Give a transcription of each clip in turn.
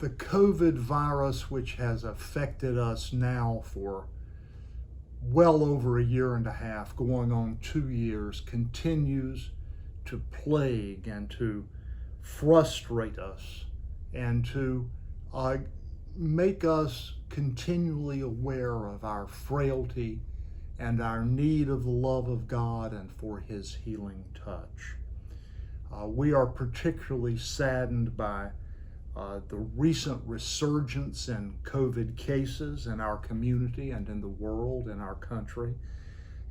The COVID virus, which has affected us now for well over a year and a half, going on 2 years, continues to plague and to frustrate us and to make us continually aware of our frailty and our need of the love of God and for His healing touch. We are particularly saddened by the recent resurgence in COVID cases in our community and in the world, in our country,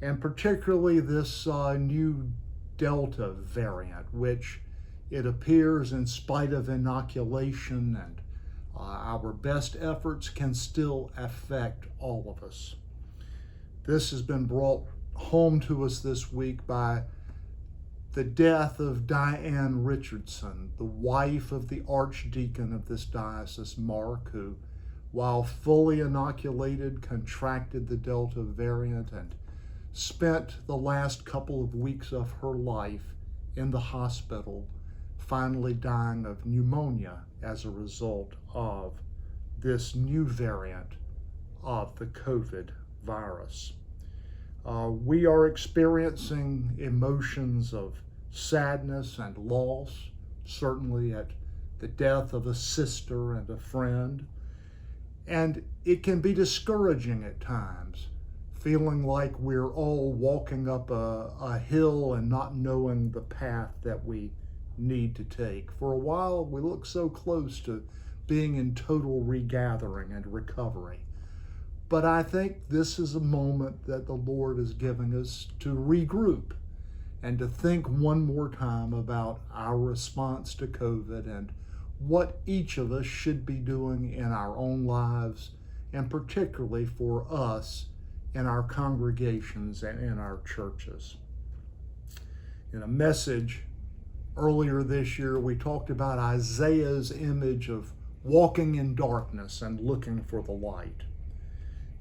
and particularly this new Delta variant, which it appears, in spite of inoculation and our best efforts, can still affect all of us. This has been brought home to us this week by the death of Diane Richardson, the wife of the archdeacon of this diocese, Mark, who, while fully inoculated, contracted the Delta variant and spent the last couple of weeks of her life in the hospital, finally dying of pneumonia as a result of this new variant of the COVID virus. We are experiencing emotions of sadness and loss, certainly at the death of a sister and a friend. And it can be discouraging at times, feeling like we're all walking up a hill and not knowing the path that we need to take. For a while, we look so close to being in total regathering and recovery. But I think this is a moment that the Lord is giving us to regroup and to think one more time about our response to COVID and what each of us should be doing in our own lives, and particularly for us in our congregations and in our churches. In a message earlier this year, we talked about Isaiah's image of walking in darkness and looking for the light.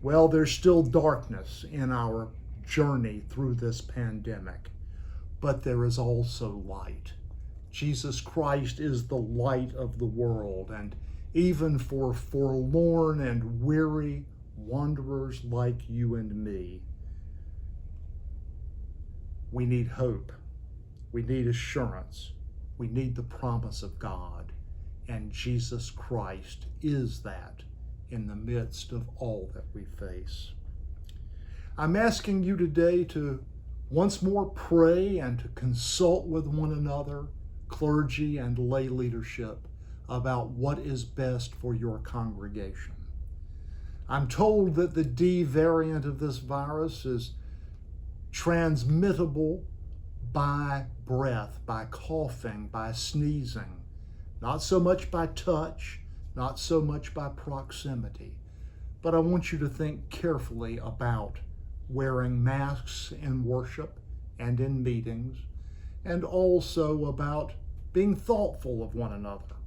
Well, there's still darkness in our journey through this pandemic, but there is also light. Jesus Christ is the light of the world, and even for forlorn and weary wanderers like you and me, we need hope. We need assurance. We need the promise of God, and Jesus Christ is that in the midst of all that we face. I'm asking you today to once more pray and to consult with one another, clergy and lay leadership, about what is best for your congregation. I'm told that the D variant of this virus is transmittable by breath, by coughing, by sneezing, not so much by touch, not so much by proximity. But I want you to think carefully about wearing masks in worship and in meetings, and also about being thoughtful of one another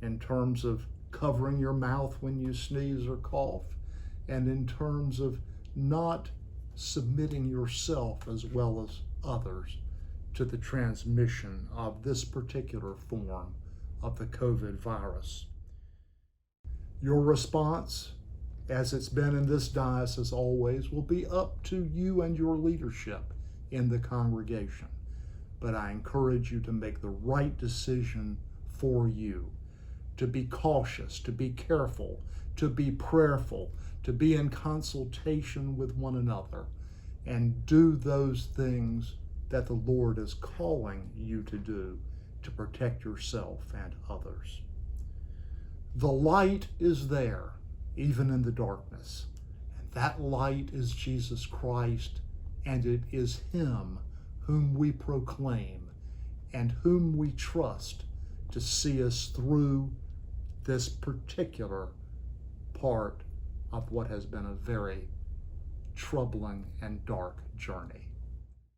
in terms of covering your mouth when you sneeze or cough, and in terms of not submitting yourself as well as others to the transmission of this particular form of the COVID virus. Your response, as it's been in this diocese always, will be up to you and your leadership in the congregation. But I encourage you to make the right decision for you, to be cautious, to be careful, to be prayerful, to be in consultation with one another, and do those things that the Lord is calling you to do to protect yourself and others. The light is there, even in the darkness. And that light is Jesus Christ, and it is Him whom we proclaim and whom we trust to see us through this particular part of what has been a very troubling and dark journey.